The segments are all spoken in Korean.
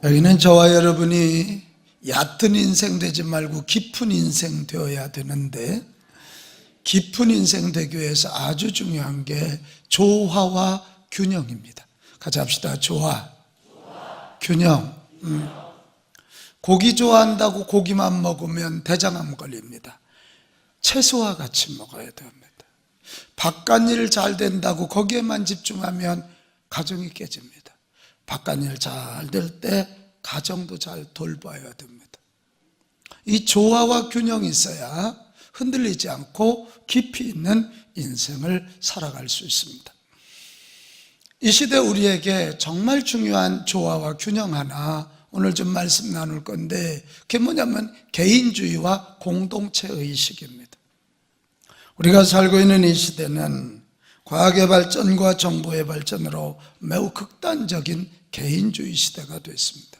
여기는 저와 여러분이 얕은 인생 되지 말고 깊은 인생 되어야 되는데, 깊은 인생 되기 위해서 아주 중요한 게 조화와 균형입니다. 같이 합시다. 조화, 균형. 고기 좋아한다고 고기만 먹으면 대장암 걸립니다. 채소와 같이 먹어야 됩니다. 바깥일 잘 된다고 거기에만 집중하면 가정이 깨집니다. 바깥일 잘 될 때 가정도 잘 돌봐야 됩니다. 이 조화와 균형이 있어야 흔들리지 않고 깊이 있는 인생을 살아갈 수 있습니다. 이 시대 우리에게 정말 중요한 조화와 균형 하나 오늘 좀 말씀 나눌 건데, 그게 뭐냐면 개인주의와 공동체 의식입니다. 우리가 살고 있는 이 시대는 과학의 발전과 정보의 발전으로 매우 극단적인 개인주의 시대가 됐습니다.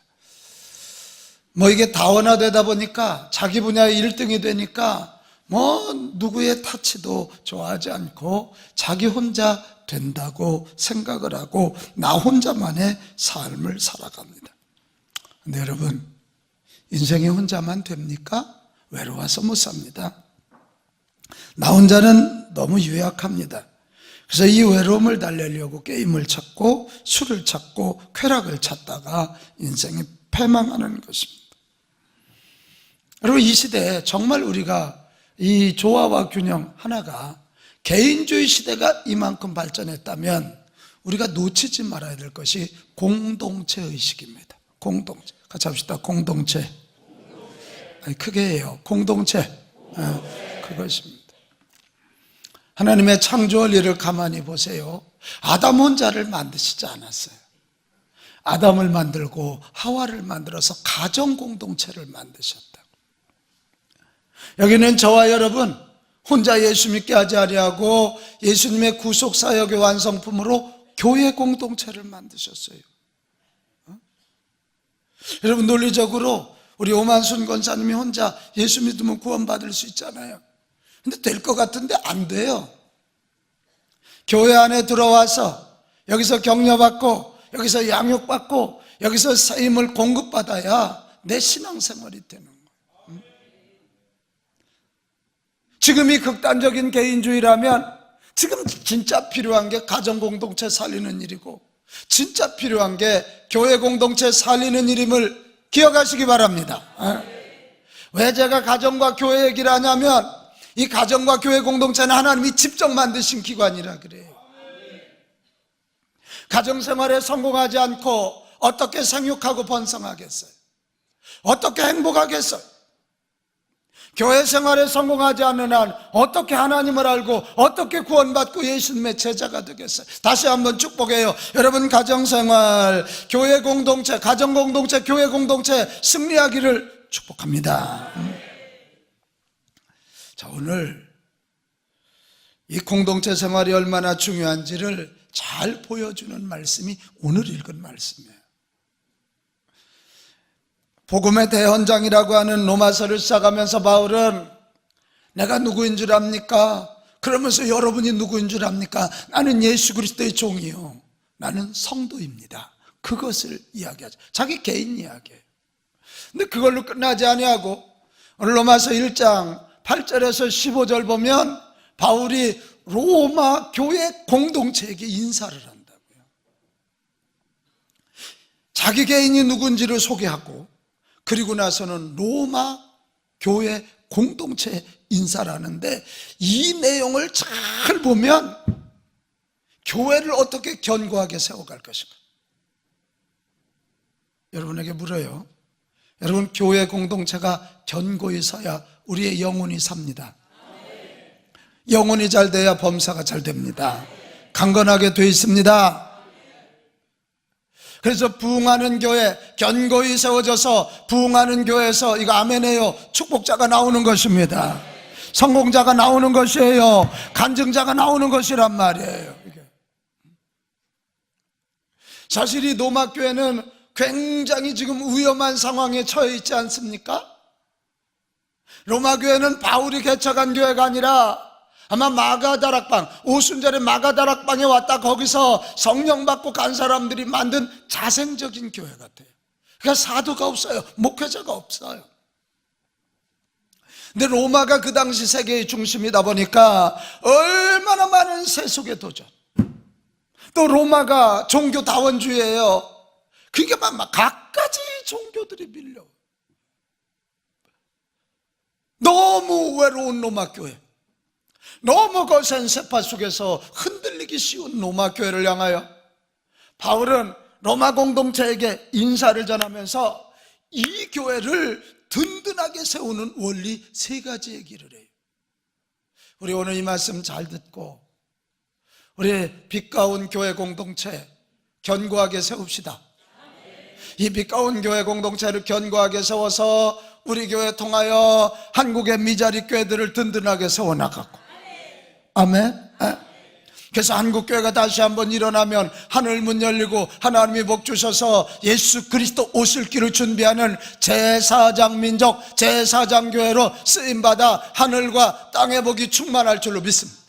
이게 다원화되다 보니까 자기 분야의 1등이 되니까 누구의 타치도 좋아하지 않고 자기 혼자 된다고 생각을 하고 나 혼자만의 삶을 살아갑니다. 근데 여러분, 인생이 혼자만 됩니까? 외로워서 못 삽니다. 나 혼자는 너무 유약합니다. 그래서 이 외로움을 달래려고 게임을 찾고 술을 찾고 쾌락을 찾다가 인생이 패망하는 것입니다. 여러분, 이 시대에 정말 우리가 이 조화와 균형 하나가, 개인주의 시대가 이만큼 발전했다면 우리가 놓치지 말아야 될 것이 공동체 의식입니다. 공동체. 같이 합시다. 공동체. 아니, 크게 해요. 공동체. 그것입니다. 하나님의 창조 원리를 가만히 보세요. 아담 혼자를 만드시지 않았어요. 아담을 만들고 하와를 만들어서 가정 공동체를 만드셨다. 여기는 저와 여러분 혼자 예수 믿게 하지 아니하고 예수님의 구속 사역의 완성품으로 교회 공동체를 만드셨어요. 여러분, 논리적으로 우리 오만순 권사님이 혼자 예수 믿으면 구원받을 수 있잖아요. 근데 될 것 같은데 안 돼요. 교회 안에 들어와서 여기서 격려받고 여기서 양육받고 여기서 사임을 공급받아야 내 신앙생활이 되는 거예요. 지금이 극단적인 개인주의라면 지금 진짜 필요한 게 가정 공동체 살리는 일이고, 진짜 필요한 게 교회 공동체 살리는 일임을 기억하시기 바랍니다. 왜 제가 가정과 교회 얘기를 하냐면, 이 가정과 교회 공동체는 하나님이 직접 만드신 기관이라 그래요. 가정생활에 성공하지 않고 어떻게 생육하고 번성하겠어요? 어떻게 행복하겠어요? 교회 생활에 성공하지 않는 한 어떻게 하나님을 알고 어떻게 구원받고 예수님의 제자가 되겠어요? 다시 한번 축복해요. 여러분, 가정생활, 교회 공동체, 가정공동체, 교회 공동체 승리하기를 축복합니다. 자, 오늘 이 공동체 생활이 얼마나 중요한지를 잘 보여주는 말씀이 오늘 읽은 말씀이에요. 복음의 대헌장이라고 하는 로마서를 시작하면서 바울은 내가 누구인 줄 압니까? 그러면서 여러분이 누구인 줄 압니까? 나는 예수 그리스도의 종이요, 나는 성도입니다. 그것을 이야기하죠. 자기 개인 이야기예요. 근데 그걸로 끝나지 아니하고 오늘 로마서 1장 8절에서 15절 보면 바울이 로마 교회 공동체에게 인사를 한다고요. 자기 개인이 누군지를 소개하고, 그리고 나서는 로마 교회 공동체 인사를 하는데, 이 내용을 잘 보면 교회를 어떻게 견고하게 세워갈 것인가. 여러분에게 물어요. 여러분, 교회 공동체가 견고히 서야 우리의 영혼이 삽니다. 영혼이 잘 돼야 범사가 잘 됩니다. 강건하게 되어 있습니다. 그래서 부흥하는 교회, 견고히 세워져서 부흥하는 교회에서, 이거 아멘해요, 축복자가 나오는 것입니다. 성공자가 나오는 것이에요. 간증자가 나오는 것이란 말이에요. 사실 이 로마 교회는 굉장히 지금 위험한 상황에 처해 있지 않습니까? 로마 교회는 바울이 개척한 교회가 아니라 아마 마가다락방, 오순절에 마가다락방에 왔다 거기서 성령 받고 간 사람들이 만든 자생적인 교회 같아요. 그러니까 사도가 없어요. 목회자가 없어요. 근데 로마가 그 당시 세계의 중심이다 보니까 얼마나 많은 세속의 도전. 또 로마가 종교다원주의예요. 그러니까 막 각가지 종교들이 밀려. 너무 외로운 로마 교회, 너무 거센 세파 속에서 흔들리기 쉬운 로마 교회를 향하여 바울은 로마 공동체에게 인사를 전하면서 이 교회를 든든하게 세우는 원리 3가지 얘기를 해요. 우리 오늘 이 말씀 잘 듣고 우리 빛가운 교회 공동체 견고하게 세웁시다. 이 빛가운 교회 공동체를 견고하게 세워서 우리 교회 통하여 한국의 미자리 교회들을 든든하게 세워나가고, 아멘. 그래서 한국교회가 다시 한번 일어나면 하늘문 열리고 하나님이 복 주셔서 예수 그리스도 오실 길을 준비하는 제4장 민족, 제4장 교회로 쓰임받아 하늘과 땅의 복이 충만할 줄로 믿습니다.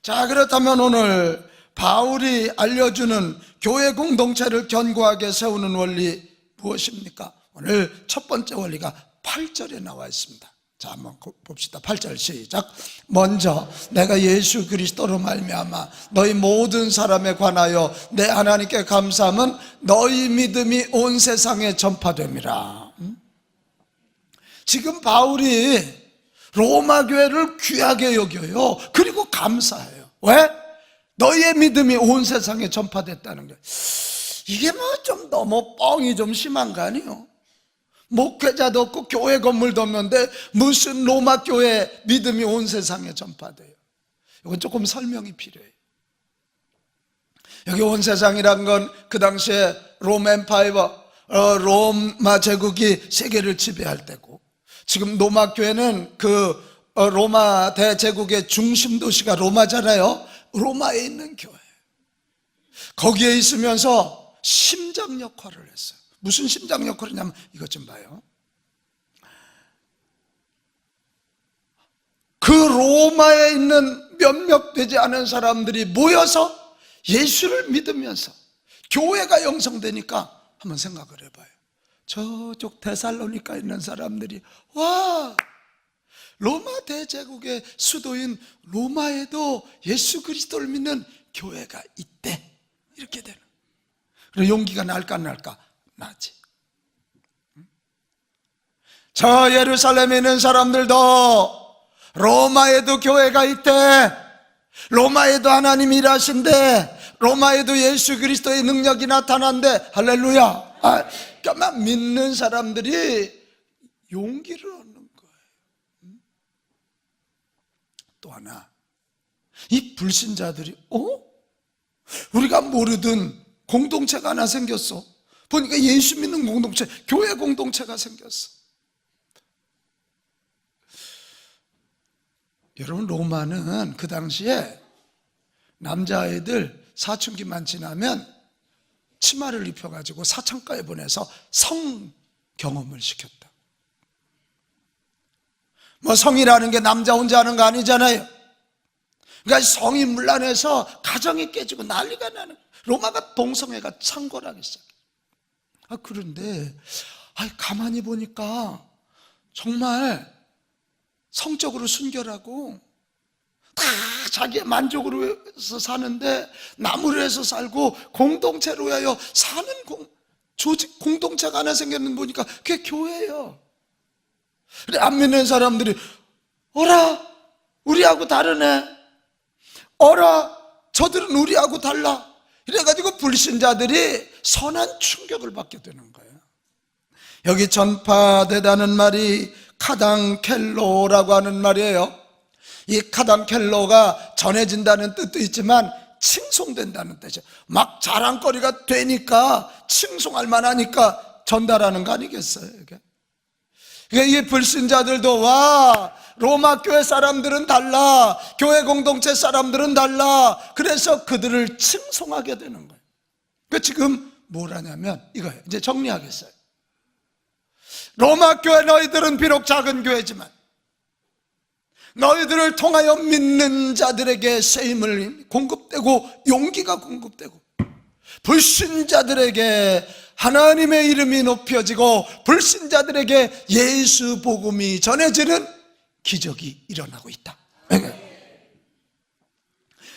자, 그렇다면 오늘 바울이 알려주는 교회 공동체를 견고하게 세우는 원리 무엇입니까? 오늘 첫 번째 원리가 8절에 나와 있습니다. 자, 한번 봅시다. 8절 시작. 먼저 내가 예수 그리스도로 말미암아 너희 모든 사람에 관하여 내 하나님께 감사함은 너희 믿음이 온 세상에 전파됨이라. 지금 바울이 로마 교회를 귀하게 여겨요. 그리고 감사해요. 왜? 너희의 믿음이 온 세상에 전파됐다는 거예요. 이게 뭐 좀 너무 뻥이 좀 심한 거 아니에요? 목회자도 없고 교회 건물도 없는데 무슨 로마 교회 믿음이 온 세상에 전파돼요? 이건 조금 설명이 필요해요. 여기 온 세상이란 건 그 당시에 롬 엠파이어, 로마 제국이 세계를 지배할 때고, 지금 로마 교회는 그 로마 대제국의 중심 도시가 로마잖아요. 로마에 있는 교회, 거기에 있으면서 심장 역할을 했어요. 무슨 심장 역할이냐면 이것 좀 봐요. 그 로마에 있는 몇몇 되지 않은 사람들이 모여서 예수를 믿으면서 교회가 형성되니까 한번 생각을 해봐요. 저쪽 데살로니가 있는 사람들이 와, 로마 대제국의 수도인 로마에도 예수 그리스도를 믿는 교회가 있대, 이렇게 되는. 그래서 용기가 날까 나지. 저 예루살렘에 있는 사람들도 로마에도 교회가 있대, 로마에도 하나님이 일하신대, 로마에도 예수 그리스도의 능력이 나타난대. 할렐루야. 그러니까 믿는 사람들이 용기를 얻는 거예요. 또 하나, 이 불신자들이 우리가 모르던 공동체가 하나 생겼어. 보니까 예수 믿는 공동체, 교회 공동체가 생겼어. 여러분, 로마는 그 당시에 남자아이들 사춘기만 지나면 치마를 입혀가지고 사창가에 보내서 성 경험을 시켰다. 뭐 성이라는 게 남자 혼자 하는 거 아니잖아요. 그러니까 성이 문란해서 가정이 깨지고 난리가 나는, 로마가 동성애가 창궐하기 시작해. 그런데 가만히 보니까 정말 성적으로 순결하고 다 자기의 만족으로 해서 사는데, 나무를 해서 살고 공동체로 하여 사는 조직 공동체가 하나 생겼는 보니까 그게 교회예요. 근데 안 믿는 사람들이 어라, 우리하고 다르네, 어라, 저들은 우리하고 달라, 이래가지고 불신자들이 선한 충격을 받게 되는 거예요. 여기 전파되다는 말이 카당켈로라고 하는 말이에요. 이 카당켈로가 전해진다는 뜻도 있지만 칭송된다는 뜻이죠. 막 자랑거리가 되니까, 칭송할 만하니까 전달하는 거 아니겠어요? 이게. 그러니까 이 불신자들도 와, 로마 교회 사람들은 달라, 교회 공동체 사람들은 달라, 그래서 그들을 칭송하게 되는 거예요. 그 지금 뭘 하냐면 이거예요. 이제 정리하겠어요. 로마 교회, 너희들은 비록 작은 교회지만 너희들을 통하여 믿는 자들에게 세임을 공급되고 용기가 공급되고, 불신자들에게 하나님의 이름이 높여지고 불신자들에게 예수 복음이 전해지는 기적이 일어나고 있다.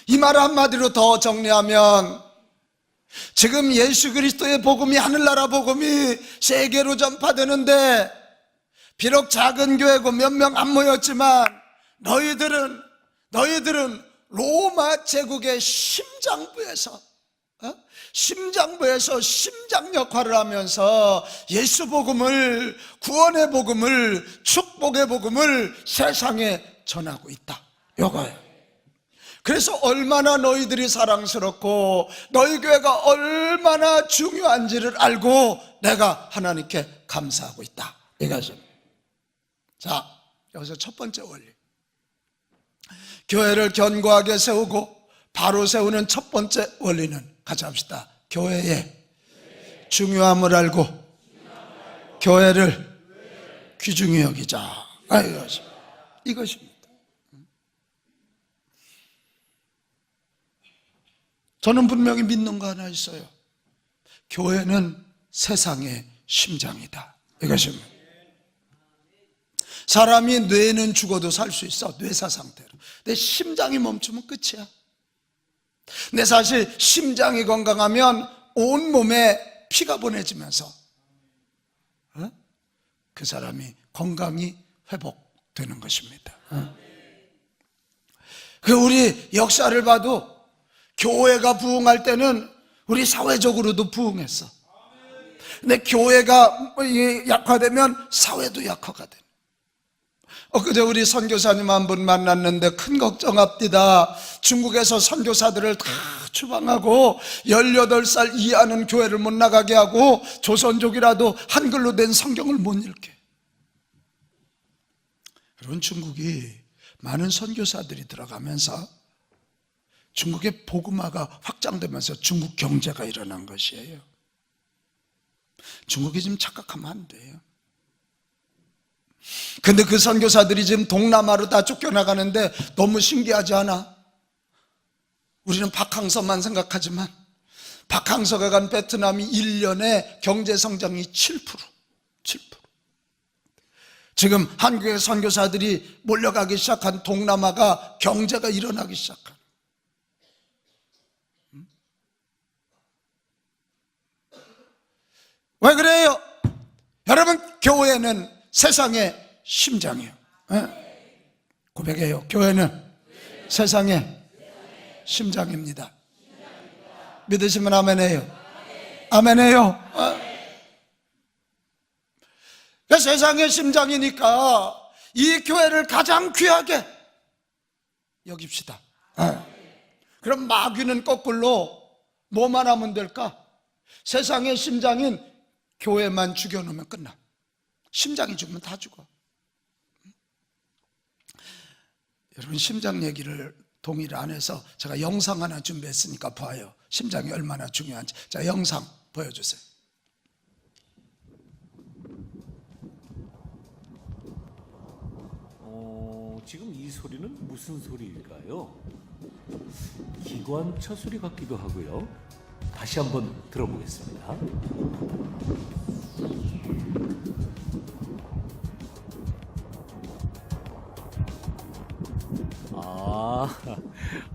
이 말 한마디로 더 정리하면 지금 예수 그리스도의 복음이, 하늘나라 복음이 세계로 전파되는데 비록 작은 교회고 몇 명 안 모였지만 너희들은 로마 제국의 심장부에서 심장 역할을 하면서 예수 복음을, 구원의 복음을, 축복의 복음을 세상에 전하고 있다. 요거예요. 그래서 얼마나 너희들이 사랑스럽고 너희 교회가 얼마나 중요한지를 알고 내가 하나님께 감사하고 있다. 이거죠. 자, 여기서 첫 번째 원리. 교회를 견고하게 세우고 바로 세우는 첫 번째 원리는 같이 합시다. 교회의 중요함을 알고 교회를 귀중히 여기자. 이것입니다. 저는 분명히 믿는 거 하나 있어요. 교회는 세상의 심장이다. 이것입니다. 사람이 뇌는 죽어도 살 수 있어, 뇌사 상태로. 내 심장이 멈추면 끝이야. 근데 사실 심장이 건강하면 온몸에 피가 보내지면서 그 사람이 건강이 회복되는 것입니다. 우리 역사를 봐도 교회가 부흥할 때는 우리 사회적으로도 부흥했어. 근데 교회가 약화되면 사회도 약화가 돼. 엊그제 우리 선교사님 한 분 만났는데 큰 걱정합니다. 중국에서 선교사들을 다 추방하고 18살 이하는 교회를 못 나가게 하고 조선족이라도 한글로 된 성경을 못 읽게. 여러분, 중국이 많은 선교사들이 들어가면서 중국의 복음화가 확장되면서 중국 경제가 일어난 것이에요. 중국이 지금 착각하면 안 돼요. 근데 그 선교사들이 지금 동남아로 다 쫓겨나가는데 너무 신기하지 않아? 우리는 박항서만 생각하지만 박항서가 간 베트남이 1년에 경제성장이 7%. 지금 한국의 선교사들이 몰려가기 시작한 동남아가 경제가 일어나기 시작한. 왜 그래요? 여러분, 교회는 세상의 심장이에요. 고백해요. 교회는 세상의 심장입니다. 믿으시면 아멘해요. 아멘해요. 세상의 심장이니까 이 교회를 가장 귀하게 여깁시다. 그럼 마귀는 거꾸로 뭐만 하면 될까? 세상의 심장인 교회만 죽여놓으면 끝나. 심장이 죽으면 다 죽어. 여러분, 심장 얘기를 동의를 안 해서 제가 영상 하나 준비했으니까 봐요. 심장이 얼마나 중요한지. 자, 영상 보여주세요. 지금 이 소리는 무슨 소리일까요? 기관차 소리 같기도 하고요. 다시 한번 들어보겠습니다.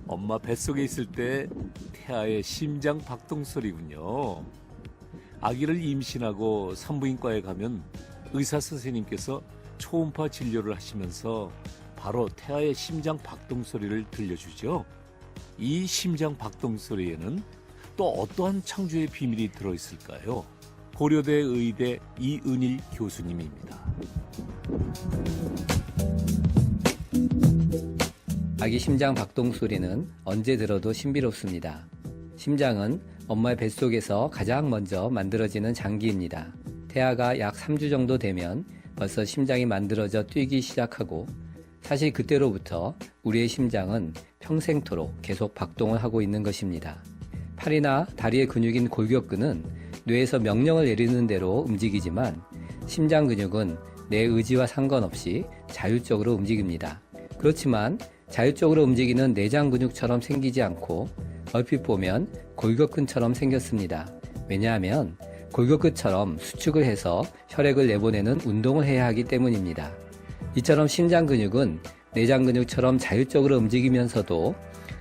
엄마 뱃속에 있을 때 태아의 심장 박동 소리군요. 아기를 임신하고 산부인과에 가면 의사 선생님께서 초음파 진료를 하시면서 바로 태아의 심장 박동 소리를 들려주죠. 이 심장 박동 소리에는 또 어떠한 창조의 비밀이 들어있을까요? 고려대 의대 이은일 교수님입니다. 아기 심장 박동 소리는 언제 들어도 신비롭습니다. 심장은 엄마의 뱃속에서 가장 먼저 만들어지는 장기입니다. 태아가 약 3주 정도 되면 벌써 심장이 만들어져 뛰기 시작하고, 사실 그때로부터 우리의 심장은 평생토록 계속 박동을 하고 있는 것입니다. 팔이나 다리의 근육인 골격근은 뇌에서 명령을 내리는 대로 움직이지만 심장 근육은 내 의지와 상관없이 자율적으로 움직입니다. 그렇지만 자율적으로 움직이는 내장 근육처럼 생기지 않고 얼핏 보면 골격근처럼 생겼습니다. 왜냐하면 골격근처럼 수축을 해서 혈액을 내보내는 운동을 해야 하기 때문입니다. 이처럼 심장 근육은 내장 근육처럼 자율적으로 움직이면서도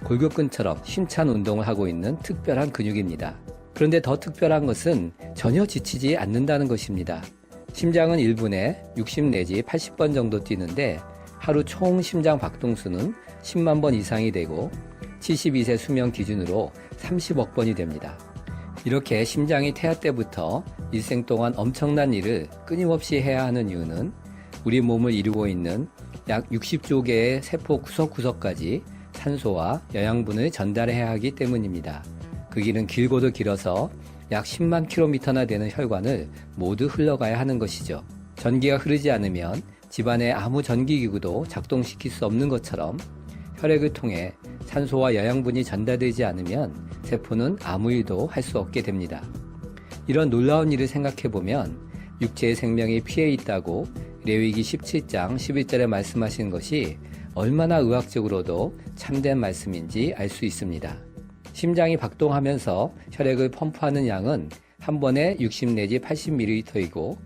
골격근처럼 힘찬 운동을 하고 있는 특별한 근육입니다. 그런데 더 특별한 것은 전혀 지치지 않는다는 것입니다. 심장은 1분에 60 내지 80번 정도 뛰는데 하루 총 심장 박동수는 10만 번 이상이 되고 72세 수명 기준으로 30억 번이 됩니다. 이렇게 심장이 태아 때부터 일생 동안 엄청난 일을 끊임없이 해야 하는 이유는 우리 몸을 이루고 있는 약 60조 개의 세포 구석구석까지 산소와 영양분을 전달해야 하기 때문입니다. 그 길은 길고도 길어서 약 10만 킬로미터나 되는 혈관을 모두 흘러가야 하는 것이죠. 전기가 흐르지 않으면 집안의 아무 전기기구도 작동시킬 수 없는 것처럼 혈액을 통해 산소와 영양분이 전달되지 않으면 세포는 아무 일도 할 수 없게 됩니다. 이런 놀라운 일을 생각해보면 육체의 생명이 피해 있다고 레위기 17장 11절에 말씀하신 것이 얼마나 의학적으로도 참된 말씀인지 알 수 있습니다. 심장이 박동하면서 혈액을 펌프하는 양은 한 번에 60 내지 80ml이고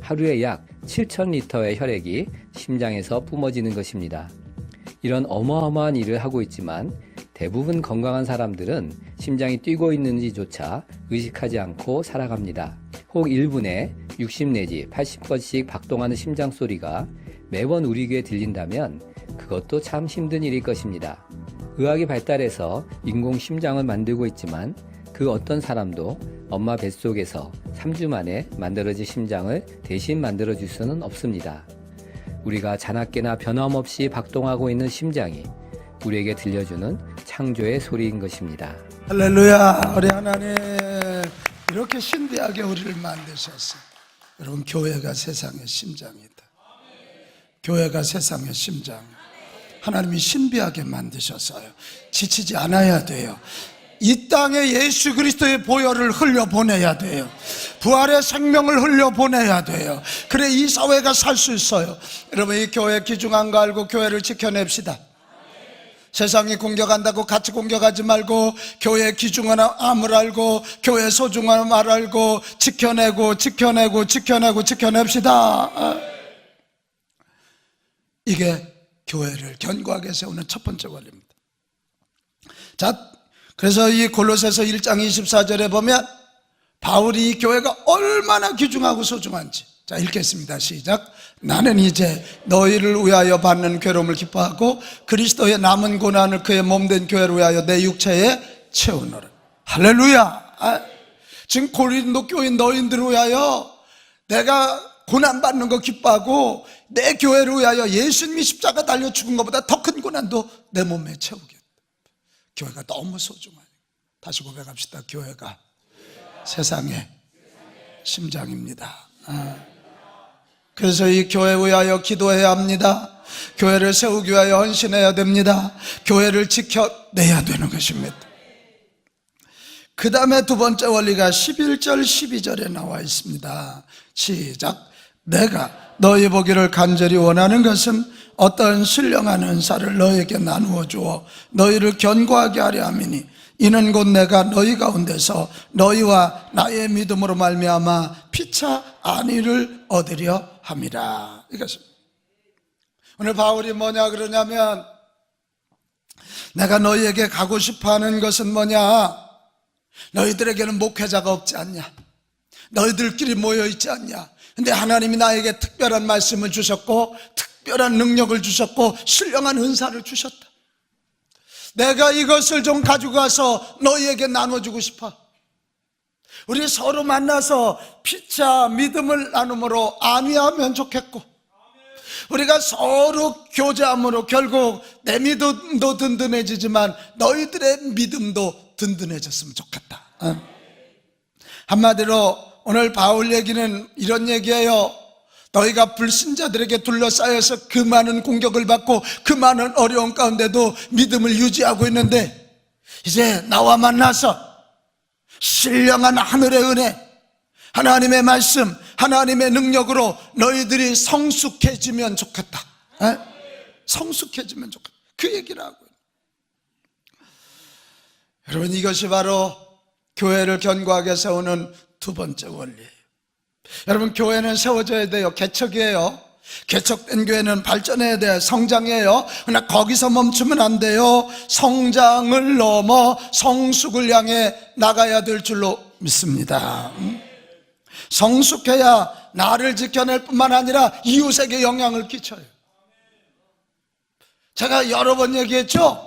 하루에 약 7,000리터의 혈액이 심장에서 뿜어지는 것입니다. 이런 어마어마한 일을 하고 있지만 대부분 건강한 사람들은 심장이 뛰고 있는지조차 의식하지 않고 살아갑니다. 혹 1분에 60 내지 80번씩 박동하는 심장 소리가 매번 우리 귀에 들린다면 그것도 참 힘든 일일 것입니다. 의학이 발달해서 인공 심장을 만들고 있지만 그 어떤 사람도 엄마 뱃속에서 3주 만에 만들어진 심장을 대신 만들어줄 수는 없습니다. 우리가 자나깨나 변함없이 박동하고 있는 심장이 우리에게 들려주는 창조의 소리인 것입니다. 할렐루야. 우리 하나님 이렇게 신비하게 우리를 만드셨어요. 여러분, 교회가 세상의 심장이다. 교회가 세상의 심장. 하나님이 신비하게 만드셨어요. 지치지 않아야 돼요. 이 땅에 예수 그리스도의 보혈을 흘려보내야 돼요. 부활의 생명을 흘려보내야 돼요. 그래 이 사회가 살 수 있어요. 여러분, 이 교회 귀중한 거 알고 교회를 지켜냅시다. 세상이 공격한다고 같이 공격하지 말고 교회의 귀중함을 알고 교회의 소중함을 알고 지켜냅시다. 이게 교회를 견고하게 세우는 첫 번째 원리입니다. 자, 그래서 이 골로새서 1장 24절에 보면 바울이 이 교회가 얼마나 귀중하고 소중한지, 자 읽겠습니다. 시작. 나는 이제 너희를 위하여 받는 괴로움을 기뻐하고 그리스도의 남은 고난을 그의 몸된 교회를 위하여 내 육체에 채우노라. 할렐루야. 지금 고린도 교인 너희들을 위하여 내가 고난받는 거 기뻐하고 내 교회를 위하여 예수님이 십자가 달려 죽은 것보다 더 큰 고난도 내 몸에 채우겠다. 교회가 너무 소중하니까. 다시 고백합시다. 교회가 세상의 심장입니다. 그래서 이 교회에 위하여 기도해야 합니다. 교회를 세우기 위하여 헌신해야 됩니다. 교회를 지켜내야 되는 것입니다. 그 다음에 두 번째 원리가 11절 12절에 나와 있습니다. 시작. 내가 너희 보기를 간절히 원하는 것은 어떤 신령한 은사를 너희에게 나누어 주어 너희를 견고하게 하려 함이니 이는 곧 내가 너희 가운데서 너희와 나의 믿음으로 말미암아 피차 안위를 얻으려 함이라. 이것입니다. 오늘 바울이 뭐냐 그러냐면 내가 너희에게 가고 싶어하는 것은 뭐냐, 너희들에게는 목회자가 없지 않냐, 너희들끼리 모여있지 않냐. 근데 하나님이 나에게 특별한 말씀을 주셨고 특별한 능력을 주셨고 신령한 은사를 주셨다. 내가 이것을 좀 가지고 가서 너희에게 나눠주고 싶어. 우리 서로 만나서 피차 믿음을 나눔으로 안위하면 좋겠고, 우리가 서로 교제함으로 결국 내 믿음도 든든해지지만 너희들의 믿음도 든든해졌으면 좋겠다. 한마디로 오늘 바울 얘기는 이런 얘기예요. 너희가 불신자들에게 둘러싸여서 그 많은 공격을 받고 그 많은 어려움 가운데도 믿음을 유지하고 있는데 이제 나와 만나서 신령한 하늘의 은혜, 하나님의 말씀, 하나님의 능력으로 너희들이 성숙해지면 좋겠다. 성숙해지면 좋겠다. 그 얘기를 하고. 여러분, 이것이 바로 교회를 견고하게 세우는 두 번째 원리예요. 여러분, 교회는 세워져야 돼요. 개척이에요. 개척된 교회는 발전해야 돼요. 성장해요. 그러나 거기서 멈추면 안 돼요. 성장을 넘어 성숙을 향해 나가야 될 줄로 믿습니다. 성숙해야 나를 지켜낼 뿐만 아니라 이웃에게 영향을 끼쳐요. 제가 여러 번 얘기했죠.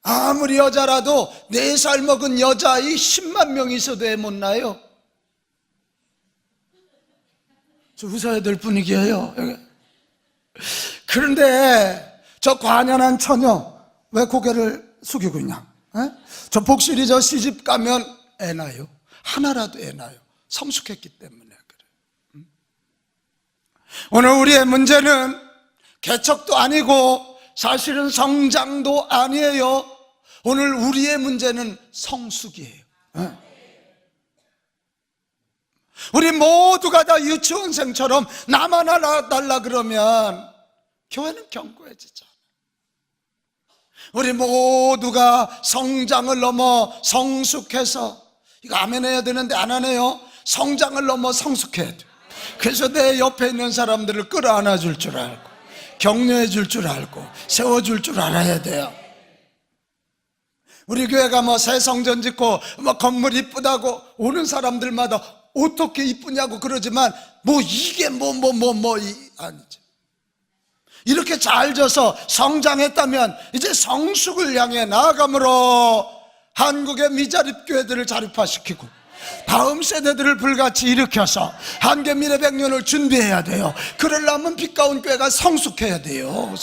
아무리 여자라도 4살 먹은 여자아이 10만 명이 있어도 애 못 낳아요. 저 웃어야 될 분위기예요. 그런데 저 관연한 처녀 왜 고개를 숙이고 있냐? 저 복실이 저 시집 가면 애 낳아요. 하나라도 애 낳아요. 성숙했기 때문에 그래요. 오늘 우리의 문제는 개척도 아니고 사실은 성장도 아니에요. 오늘 우리의 문제는 성숙이에요. 우리 모두가 다 유치원생처럼 나만 하나 달라 그러면 교회는 견고해지죠. 우리 모두가 성장을 넘어 성숙해서, 이거 아멘 해야 되는데 안 하네요. 성장을 넘어 성숙해야 돼. 그래서 내 옆에 있는 사람들을 끌어안아 줄 줄 알고, 격려해 줄 줄 알고, 세워줄 줄 알아야 돼요. 우리 교회가 뭐 새 성전 짓고 뭐 건물 이쁘다고 오는 사람들마다 어떻게 이쁘냐고 그러지만 뭐 이게 아니죠. 이렇게 잘 져서 성장했다면 이제 성숙을 향해 나아감으로 한국의 미자립 교회들을 자립화시키고 다음 세대들을 불같이 일으켜서 한계 미래 100년을 준비해야 돼요. 그러려면 빛 가운 교회가 성숙해야 돼요.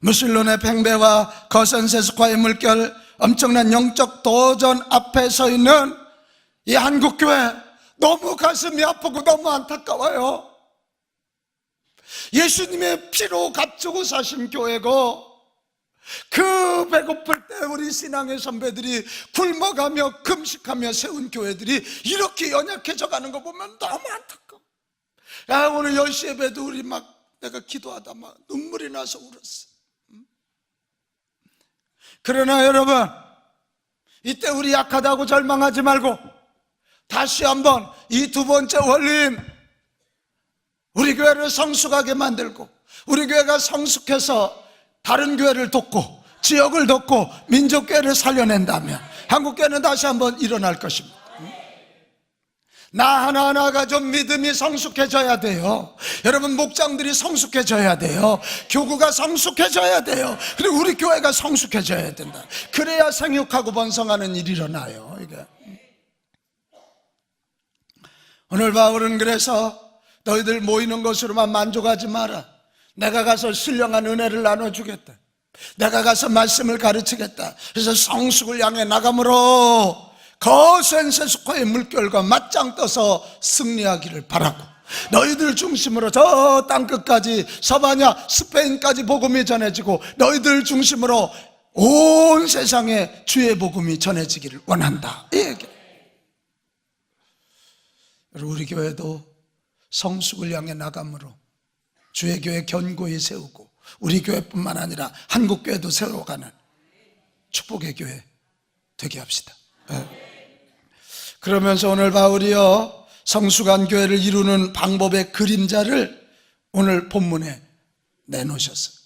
무슬론의 팽배와 거센 세속화의 물결, 엄청난 영적 도전 앞에 서 있는 이 한국교회, 너무 가슴이 아프고 너무 안타까워요. 예수님의 피로 값주고 사신 교회고, 그 배고플 때 우리 신앙의 선배들이 굶어가며 금식하며 세운 교회들이 이렇게 연약해져 가는 거 보면 너무 안타까워. 오늘 10시 예배도 우리 내가 기도하다 눈물이 나서 울었어. 그러나 여러분, 이때 우리 약하다고 절망하지 말고 다시 한번 이 두 번째 원리인 우리 교회를 성숙하게 만들고 우리 교회가 성숙해서 다른 교회를 돕고 지역을 돕고 민족교회를 살려낸다면 한국교회는 다시 한번 일어날 것입니다. 나 하나하나가 좀 믿음이 성숙해져야 돼요. 여러분, 목장들이 성숙해져야 돼요. 교구가 성숙해져야 돼요. 그리고 우리 교회가 성숙해져야 된다. 그래야 생육하고 번성하는 일이 일어나요. 이게. 오늘 바울은 그래서 너희들 모이는 것으로만 만족하지 마라. 내가 가서 신령한 은혜를 나눠주겠다. 내가 가서 말씀을 가르치겠다. 그래서 성숙을 향해 나감으로 거센 세속화의 물결과 맞짱 떠서 승리하기를 바라고, 너희들 중심으로 저 땅끝까지, 서바냐 스페인까지 복음이 전해지고 너희들 중심으로 온 세상에 주의 복음이 전해지기를 원한다, 이 얘기. 우리 교회도 성숙을 향해 나감으로 주의 교회 견고히 세우고 우리 교회뿐만 아니라 한국 교회도 세워가는 축복의 교회 되게 합시다. 그러면서 오늘 바울이요, 성숙한 교회를 이루는 방법의 그림자를 오늘 본문에 내놓으셨어요.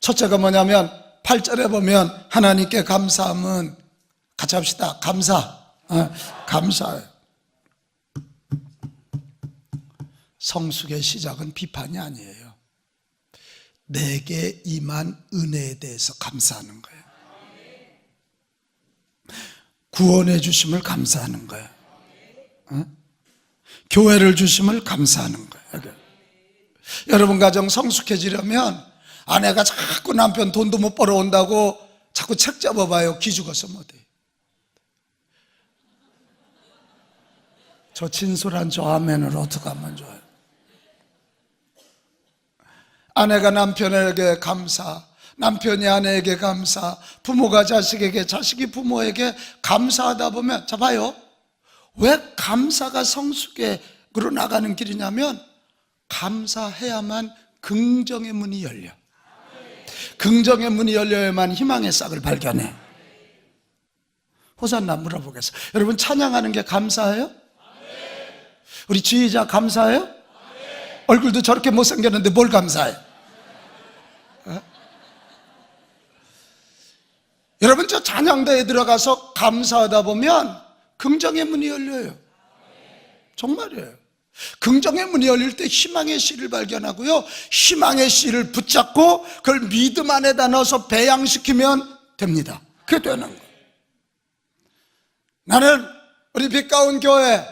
첫째가 뭐냐면 8절에 보면 하나님께 감사함은, 같이 합시다. 감사해요. 성숙의 시작은 비판이 아니에요. 내게 임한 은혜에 대해서 감사하는 거예요. 구원해 주심을 감사하는 거예요. 교회를 주심을 감사하는 거예요. 여러분 가정 성숙해지려면 아내가 자꾸 남편 돈도 못 벌어온다고 자꾸 책 잡아봐요. 기죽어서 못해. 저 진솔한 저 아멘을 어떻게 하면 좋아요? 아내가 남편에게 감사, 남편이 아내에게 감사, 부모가 자식에게, 자식이 부모에게 감사하다 보면, 자 봐요, 왜 감사가 성숙으로 나가는 길이냐면 감사해야만 긍정의 문이 열려. 긍정의 문이 열려야만 희망의 싹을 발견해. 호산나 물어보겠어요. 여러분 찬양하는 게 감사해요? 우리 지휘자 감사해요? 얼굴도 저렇게 못생겼는데 뭘 감사해? 여러분 저 찬양대에 들어가서 감사하다 보면 긍정의 문이 열려요. 정말이에요. 긍정의 문이 열릴 때 희망의 씨를 발견하고요, 희망의 씨를 붙잡고 그걸 믿음 안에다 넣어서 배양시키면 됩니다. 그게 되는 거예요. 나는 우리 빛가운 교회,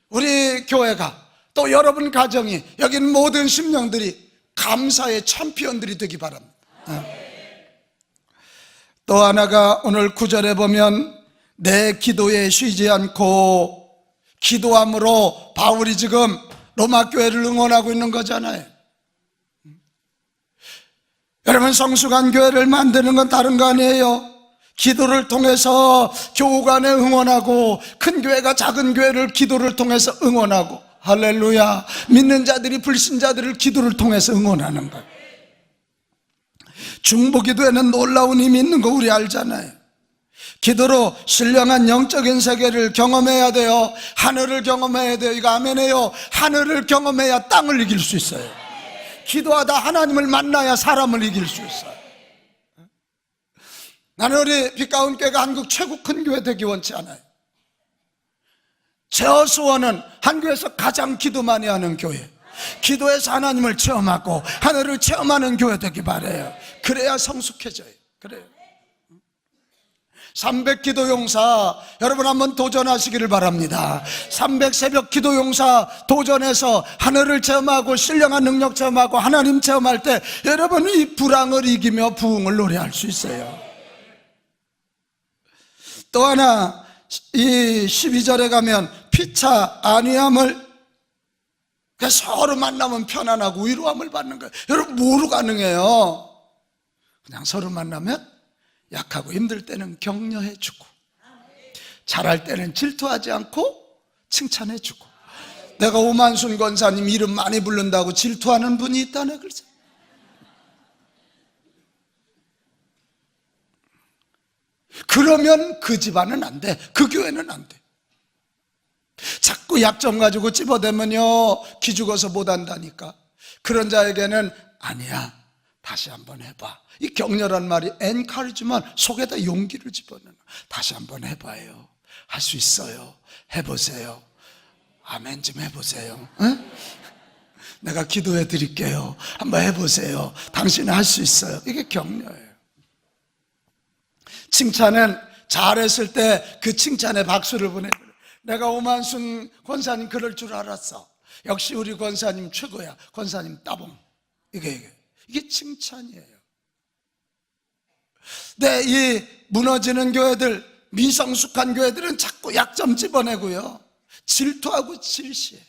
우리 교회가 또 여러분 가정이, 여기 있는 모든 심령들이 감사의 챔피언들이 되기 바랍니다. 또 하나가 오늘 9절에 보면 내 기도에 쉬지 않고 기도함으로 바울이 지금 로마 교회를 응원하고 있는 거잖아요. 여러분 성숙한 교회를 만드는 건 다른 거 아니에요. 기도를 통해서 교우 간에 응원하고, 큰 교회가 작은 교회를 기도를 통해서 응원하고, 할렐루야, 믿는 자들이 불신자들을 기도를 통해서 응원하는 거예요. 중보기도에는 놀라운 힘이 있는 거 우리 알잖아요. 기도로 신령한 영적인 세계를 경험해야 돼요. 하늘을 경험해야 돼요. 이거 아멘해요. 하늘을 경험해야 땅을 이길 수 있어요. 기도하다 하나님을 만나야 사람을 이길 수 있어요. 나는 우리 빛가운 교회가 한국 최고 큰 교회 되기 원치 않아요. 제 소원은 한국에서 가장 기도 많이 하는 교회, 기도에서 하나님을 체험하고 하늘을 체험하는 교회 되기 바라요. 그래야 성숙해져요. 그래요. 300기도 용사 여러분 한번 도전하시기를 바랍니다. 300 새벽 기도 용사 도전해서 하늘을 체험하고 신령한 능력 체험하고 하나님 체험할 때 여러분은 이 불황을 이기며 부흥을 노래할 수 있어요. 또 하나, 이 12절에 가면 피차 안위함을, 서로 만나면 편안하고 위로함을 받는 거예요. 여러분 뭐로 가능해요? 그냥 서로 만나면 약하고 힘들 때는 격려해 주고, 잘할 때는 질투하지 않고 칭찬해 주고. 내가 오만순 권사님 이름 많이 부른다고 질투하는 분이 있다네. 글쎄, 그러면 그 집안은 안 돼. 그 교회는 안 돼. 자꾸 약점 가지고 찝어대면요 기죽어서 못한다니까. 그런 자에게는 아니야, 다시 한번 해봐. 이 격려란 말이 엔카리지만 속에다 용기를 집어넣는, 다시 한번 해봐요. 할 수 있어요. 해보세요. 아멘 좀 해보세요. 응? 내가 기도해 드릴게요. 한번 해보세요. 당신은 할 수 있어요. 이게 격려예요. 칭찬은 잘했을 때 그 칭찬에 박수를 보내버려요. 내가 오만순 권사님 그럴 줄 알았어. 역시 우리 권사님 최고야. 권사님 따봉. 이게 칭찬이에요. 네, 이 무너지는 교회들, 미성숙한 교회들은 자꾸 약점 집어내고요, 질투하고 질시해.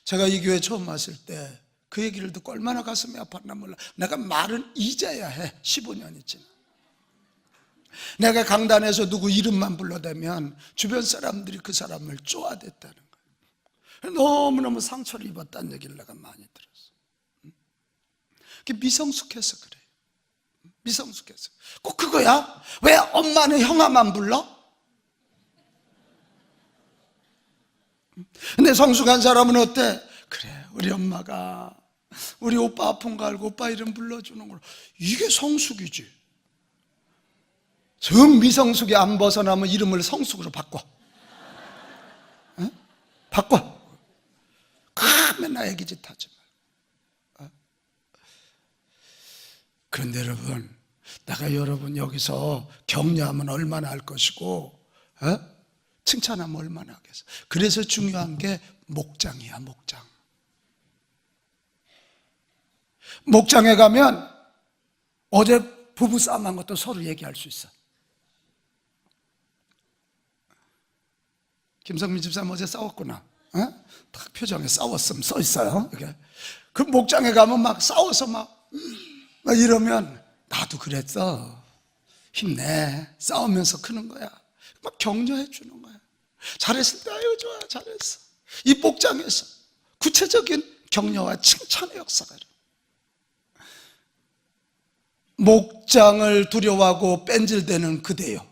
제가 이 교회 처음 왔을 때 그 얘기를 듣고 얼마나 가슴이 아팠나 몰라. 내가 말은 이제야 해. 15년이 지나. 내가 강단에서 누구 이름만 불러대면 주변 사람들이 그 사람을 쪼아댔다는 거예요. 너무너무 상처를 입었다는 얘기를 내가 많이 들었어. 그게 미성숙해서 그래요. 미성숙해서. 꼭 그거야? 왜 엄마는 형아만 불러? 근데 성숙한 사람은 어때? 그래, 우리 엄마가 우리 오빠 아픈 거 알고 오빠 이름 불러주는 걸. 이게 성숙이지. 정 미성숙이 안 벗어나면 이름을 성숙으로 바꿔. 어? 바꿔. 맨날 애기짓 하지 마. 그런데 여러분, 내가 여러분 여기서 격려하면 얼마나 할 것이고, 칭찬하면 얼마나 하겠어. 그래서 중요한 게 목장이야. 목장. 목장에 가면 어제 부부싸움한 것도 서로 얘기할 수 있어. 김성민 집사님 어제 싸웠구나. 딱 표정에 싸웠음 써 있어요. 이렇게. 그 목장에 가면 막 싸워서 막 이러면 나도 그랬어. 힘내. 싸우면서 크는 거야. 막 격려해 주는 거야. 잘했을 때 아유 좋아 잘했어. 이 목장에서 구체적인 격려와 칭찬의 역사가 일어나. 목장을 두려워하고 뺀질대는 그대요,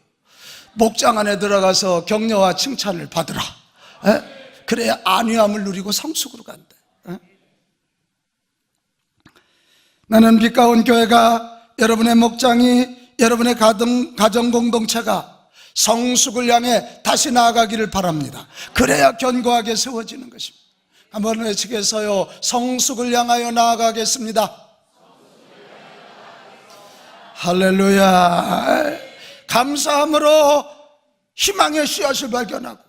목장 안에 들어가서 격려와 칭찬을 받으라. 그래야 안위함을 누리고 성숙으로 간다. 나는 빛 가운 교회가, 여러분의 목장이, 여러분의 가정 공동체가 성숙을 향해 다시 나아가기를 바랍니다. 그래야 견고하게 세워지는 것입니다. 한번 외치겠어요. 성숙을 향하여 나아가겠습니다. 할렐루야. 감사함으로 희망의 씨앗을 발견하고,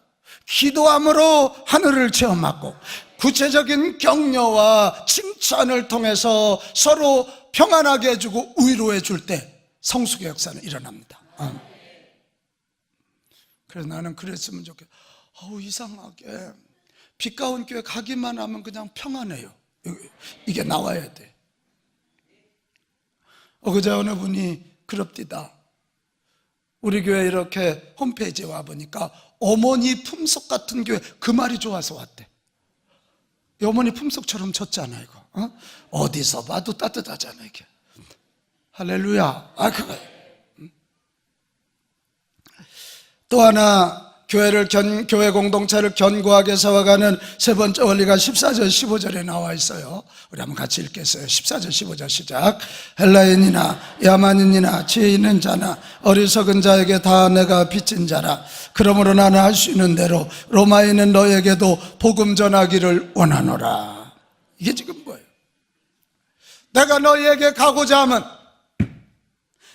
기도함으로 하늘을 체험하고, 구체적인 격려와 칭찬을 통해서 서로 평안하게 해주고 위로해 줄 때 성숙의 역사는 일어납니다. 그래서 나는 그랬으면 좋겠어. 이상하게 빛 가운 교회 가기만 하면 그냥 평안해요. 이게 나와야 돼. 그제 어느 분이 그럽디다. 우리 교회 이렇게 홈페이지에 와보니까 어머니 품속 같은 교회, 그 말이 좋아서 왔대. 어머니 품속처럼 졌잖아 이거. 어디서 봐도 따뜻하잖아 이게. 할렐루야. 그거예요. 또 하나, 교회 공동체를 견고하게 세워가는 세 번째 원리가 14절 15절에 나와 있어요. 우리 한번 같이 읽겠어요. 14절 15절 시작. 헬라인이나 야만인이나 지혜 있는 자나 어리석은 자에게 다 내가 빚진 자라. 그러므로 나는 할 수 있는 대로 로마에 있는 너에게도 복음 전하기를 원하노라. 이게 지금 뭐예요? 내가 너희에게 가고자 하면,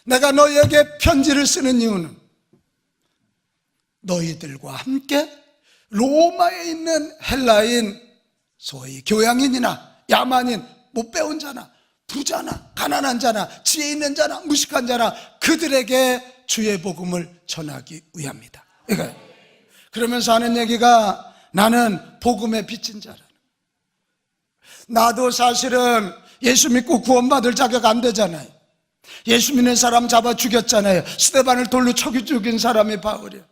내가 너희에게 편지를 쓰는 이유는 너희들과 함께 로마에 있는 헬라인, 소위 교양인이나 야만인, 못 배운 자나 부자나 가난한 자나 지혜 있는 자나 무식한 자나 그들에게 주의 복음을 전하기 위함이다. 이거예요. 그러면서 하는 얘기가, 나는 복음에 빚진 자라는. 나도 사실은 예수 믿고 구원받을 자격 안 되잖아요. 예수 믿는 사람 잡아 죽였잖아요. 스데반을 돌로 쳐 죽인 사람이 바울이에요.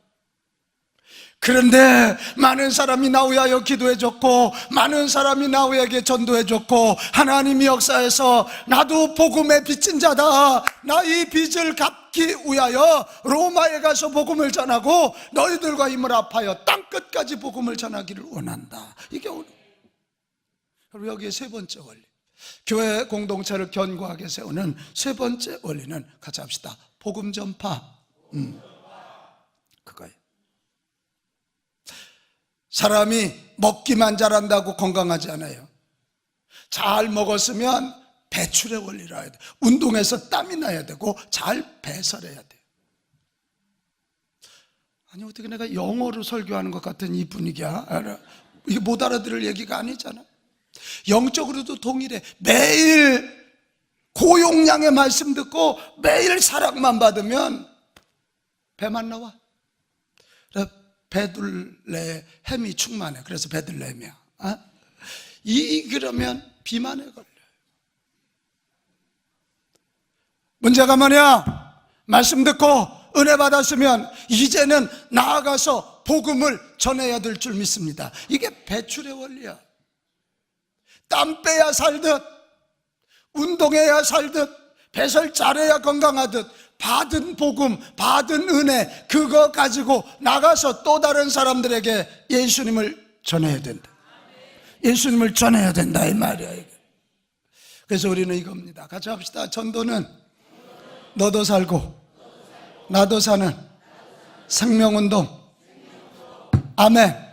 그런데 많은 사람이 나 위하여 기도해줬고, 많은 사람이 나 위하여 전도해줬고, 하나님이 역사에서 나도 복음에 빚진 자다, 나 이 빚을 갚기 위하여 로마에 가서 복음을 전하고 너희들과 힘을 합하여 땅끝까지 복음을 전하기를 원한다. 이게 오늘, 그리고 여기에 세 번째 원리, 교회 공동체를 견고하게 세우는 세 번째 원리는 같이 합시다. 복음 전파. 그거예요. 사람이 먹기만 잘한다고 건강하지 않아요. 잘 먹었으면 배출의 원리라 해야 돼. 운동해서 땀이 나야 되고 잘 배설해야 돼. 아니 어떻게 내가 영어로 설교하는 것 같은 이 분위기야? 이게 못 알아들을 얘기가 아니잖아. 영적으로도 동일해. 매일 고용량의 말씀 듣고 매일 사랑만 받으면 배만 나와. 베들레 햄이 충만해. 그래서 베들레헴이야. 그러면 비만에 걸려요. 문제가 뭐냐? 말씀 듣고 은혜 받았으면 이제는 나아가서 복음을 전해야 될 줄 믿습니다. 이게 배출의 원리야. 땀 빼야 살듯, 운동해야 살듯, 배설 잘해야 건강하듯, 받은 복음, 받은 은혜, 그거 가지고 나가서 또 다른 사람들에게 예수님을 전해야 된다. 예수님을 전해야 된다 이 말이야. 그래서 우리는 이겁니다. 같이 합시다. 전도는 너도 살고 나도 사는 생명운동. 아멘.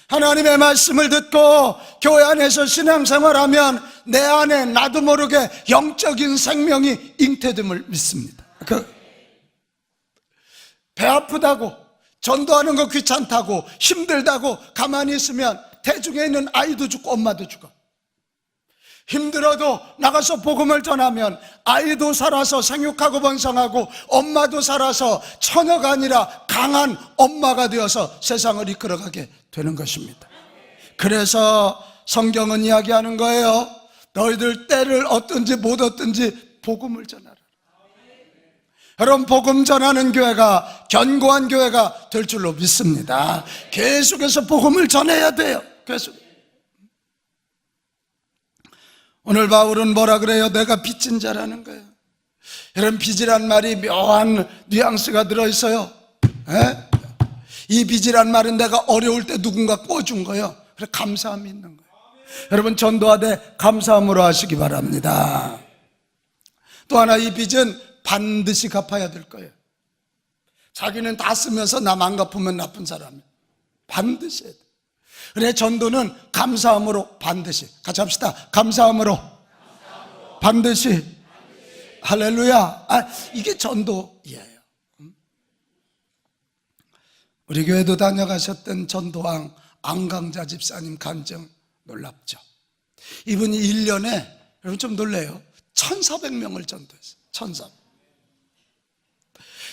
하나님의 말씀을 듣고 교회 안에서 신앙생활하면 내 안에 나도 모르게 영적인 생명이 잉태됨을 믿습니다. 배 아프다고, 전도하는 거 귀찮다고, 힘들다고 가만히 있으면 대중에 있는 아이도 죽고 엄마도 죽어. 힘들어도 나가서 복음을 전하면 아이도 살아서 생육하고 번성하고 엄마도 살아서 처녀가 아니라 강한 엄마가 되어서 세상을 이끌어가게 되는 것입니다. 그래서 성경은 이야기하는 거예요. 너희들 때를 얻든지 못 얻든지 복음을 전하라. 여러분, 복음 전하는 교회가 견고한 교회가 될 줄로 믿습니다. 계속해서 복음을 전해야 돼요. 계속. 오늘 바울은 뭐라 그래요? 내가 빚진 자라는 거예요. 이런 빚이란 말이 묘한 뉘앙스가 들어있어요. 에? 이 빚이란 말은 내가 어려울 때 누군가 꿔준 거예요. 그래서 감사함이 있는 거예요. 여러분, 전도하되 감사함으로 하시기 바랍니다. 또 하나, 이 빚은 반드시 갚아야 될 거예요. 자기는 다 쓰면서 남 안 갚으면 나쁜 사람이에요. 반드시 해야 돼요. 그래, 전도는 감사함으로 반드시. 같이 합시다. 감사함으로 반드시. 할렐루야. 이게 전도예요. 우리 교회도 다녀가셨던 전도왕 안강자 집사님 간증 놀랍죠. 이분이 1년에, 여러분 좀 놀래요, 1,400명을 전도했어요. 1,400.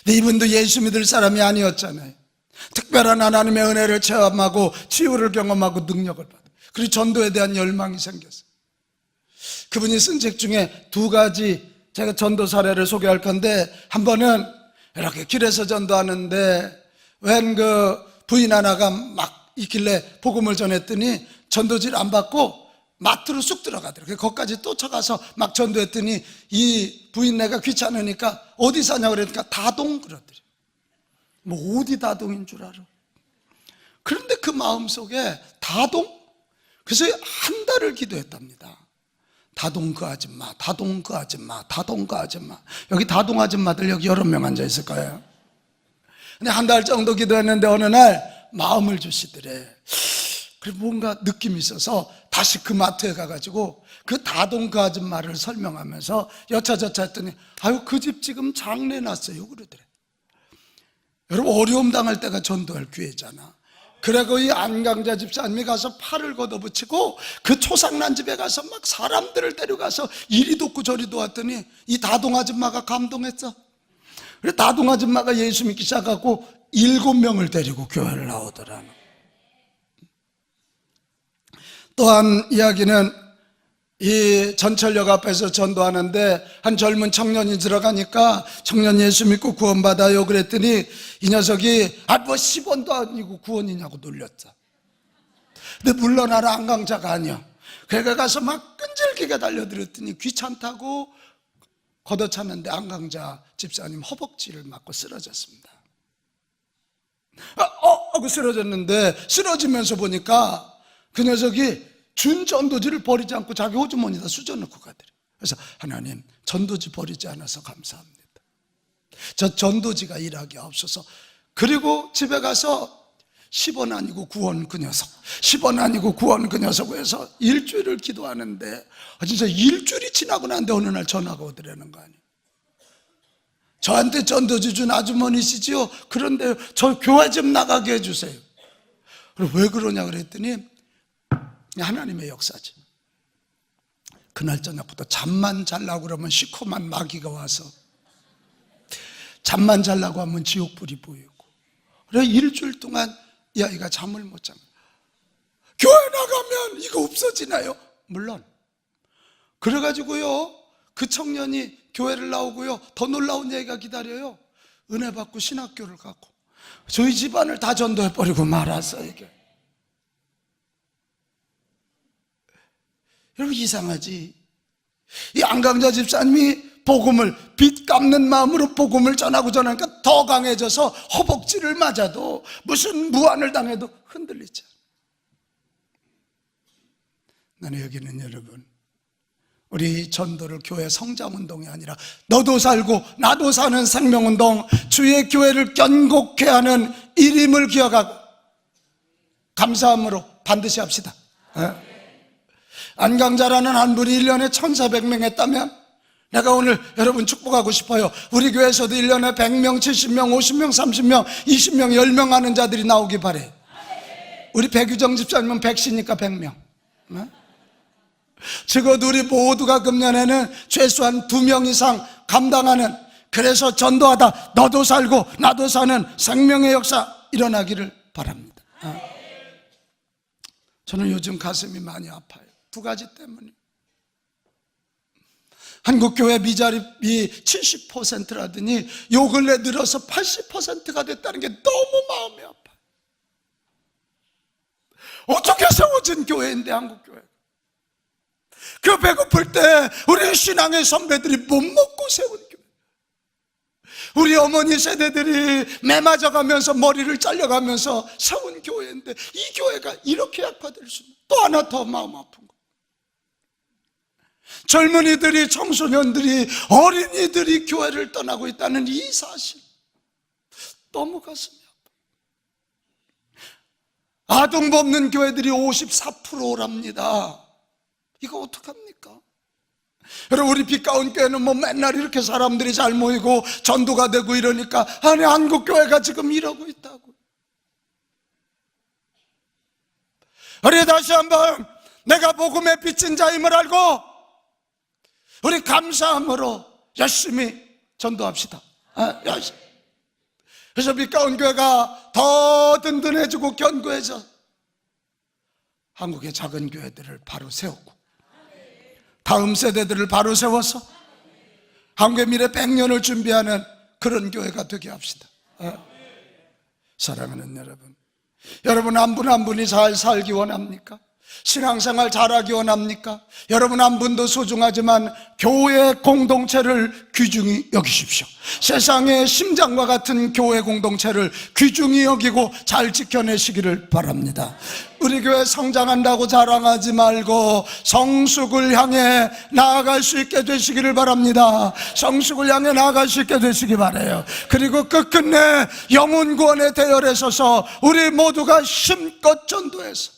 근데 이분도 예수 믿을 사람이 아니었잖아요. 특별한 하나님의 은혜를 체험하고 치유를 경험하고 능력을 받아요. 그리고 전도에 대한 열망이 생겼어요. 그분이 쓴 책 중에 2가지 제가 전도 사례를 소개할 건데, 한 번은 이렇게 길에서 전도하는데 웬 그 부인 하나가 막 있길래 복음을 전했더니 전도지를 안 받고 마트로 쑥 들어가더라고요. 거기까지 쫓아가서 막 전도했더니 이 부인네가 귀찮으니까 어디 사냐고 그러니까 다동 그러더래요. 뭐 어디 다동인 줄 알아? 그런데 그 마음속에 다동? 그래서 한 달을 기도했답니다. 다동 그 아줌마, 다동 그 아줌마, 다동 그 아줌마. 여기 다동 아줌마들 여기 여러 명 앉아 있을 거예요. 근데 한 달 정도 기도했는데 어느 날 마음을 주시더래. 그리고 뭔가 느낌이 있어서 다시 그 마트에 가가지고 그 다동 그 아줌마를 설명하면서 여차저차 했더니, 아유, 그 집 지금 장례 났어요 그러더래. 여러분, 어려움 당할 때가 전도할 기회잖아. 그래고 이 안강자 집사님이 가서 팔을 걷어붙이고 그 초상난 집에 가서 막 사람들을 데려가서 이리 돕고 저리 도왔더니 이 다동 아줌마가 감동했어. 그래, 다동 아줌마가 예수 믿기 시작하고 7명을 데리고 교회를 나오더라는. 또한 이야기는 이 전철역 앞에서 전도하는데 한 젊은 청년이 들어가니까, 청년 예수 믿고 구원받아요 그랬더니 이 녀석이 뭐 10원도 아니고 구원이냐고 놀렸죠. 근데 물러나라, 안강자가 아니야. 그래가 가서 막 끈질기게 달려들었더니 귀찮다고 걷어찼는데 안강자 집사님 허벅지를 맞고 쓰러졌습니다. 하고 쓰러졌는데, 쓰러지면서 보니까 그 녀석이 준 전도지를 버리지 않고 자기 호주머니에다 수저넣고 가더래. 그래서 하나님, 전도지 버리지 않아서 감사합니다. 저 전도지가 일하게 없어서. 그리고 집에 가서 10원 아니고 9원 그 녀석, 10원 아니고 9원 그 녀석 해서 일주일을 기도하는데, 진짜 일주일이 지나고 난데 어느 날 전화가 오더라는 거 아니에요. 저한테 전도지 준 아주머니시지요? 그런데 저 교회 좀 나가게 해주세요. 그리고 왜 그러냐 그랬더니 하나님의 역사지. 그날 저녁부터 잠만 자려고 그러면 시커먼 마귀가 와서, 잠만 자려고 하면 지옥불이 보이고, 그래 일주일 동안 이 아이가 잠을 못 잡니다. 교회 나가면 이거 없어지나요? 물론. 그래가지고요, 그 청년이 교회를 나오고요, 더 놀라운 얘기가 기다려요. 은혜 받고 신학교를 가고 저희 집안을 다 전도해버리고 말았어. 이게 여러분, 이상하지? 이 안강자 집사님이 복음을, 빚 갚는 마음으로 복음을 전하고 전하니까 더 강해져서 허벅지를 맞아도 무슨 무안을 당해도 흔들리지 않아. 나는 여기는 여러분, 우리 전도를 교회 성장운동이 아니라 너도 살고 나도 사는 생명운동, 주의 교회를 견고케 하는 일임을 기억하고 감사함으로 반드시 합시다. 안강자라는 한 분이 1년에 1,400명 했다면, 내가 오늘 여러분 축복하고 싶어요. 우리 교회에서도 1년에 100명, 70명, 50명, 30명, 20명, 10명 하는 자들이 나오기 바래. 우리 백유정 집사님은 100시니까 100명. 적어도 우리 모두가 금년에는 최소한 2명 이상 감당하는, 그래서 전도하다 너도 살고 나도 사는 생명의 역사 일어나기를 바랍니다. 저는 요즘 가슴이 많이 아파요. 2가지 때문에. 한국교회 미자립이 70%라더니 요 근래 들어서 80%가 됐다는 게 너무 마음이 아파요. 어떻게 세워진 교회인데, 한국교회. 그 배고플 때 우리 신앙의 선배들이 못 먹고 세운 교회. 우리 어머니 세대들이 매맞아가면서 머리를 잘려가면서 세운 교회인데 이 교회가 이렇게 약화될 수 있는, 또 하나 더 마음 아픈 거, 젊은이들이, 청소년들이, 어린이들이 교회를 떠나고 있다는 이 사실, 너무 가슴이 아파요. 아동부 없는 교회들이 54%랍니다. 이거 어떡합니까? 여러분, 우리 빛가운 교회는 뭐 맨날 이렇게 사람들이 잘 모이고 전도가 되고 이러니까, 아니 한국교회가 지금 이러고 있다고. 우리 다시 한번 내가 복음의 빛인 자임을 알고 우리 감사함으로 열심히 전도합시다. 열심히. 그래서 빛가운 교회가 더 든든해지고 견고해져 한국의 작은 교회들을 바로 세우고 다음 세대들을 바로 세워서 한국의 미래 100년을 준비하는 그런 교회가 되게 합시다. 사랑하는 여러분, 여러분 한 분 한 분이 잘 살기 원합니까? 신앙생활 잘하기 원합니까? 여러분 한 분도 소중하지만 교회 공동체를 귀중히 여기십시오. 세상의 심장과 같은 교회 공동체를 귀중히 여기고 잘 지켜내시기를 바랍니다. 우리 교회 성장한다고 자랑하지 말고 성숙을 향해 나아갈 수 있게 되시기를 바랍니다. 성숙을 향해 나아갈 수 있게 되시기 바라요. 그리고 끝끝내 영혼 구원의 대열에 서서 우리 모두가 힘껏 전도해서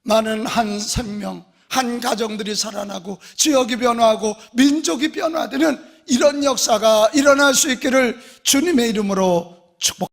많은 한 생명, 한 가정들이 살아나고 지역이 변화하고 민족이 변화되는 이런 역사가 일어날 수 있기를 주님의 이름으로 축복합니다.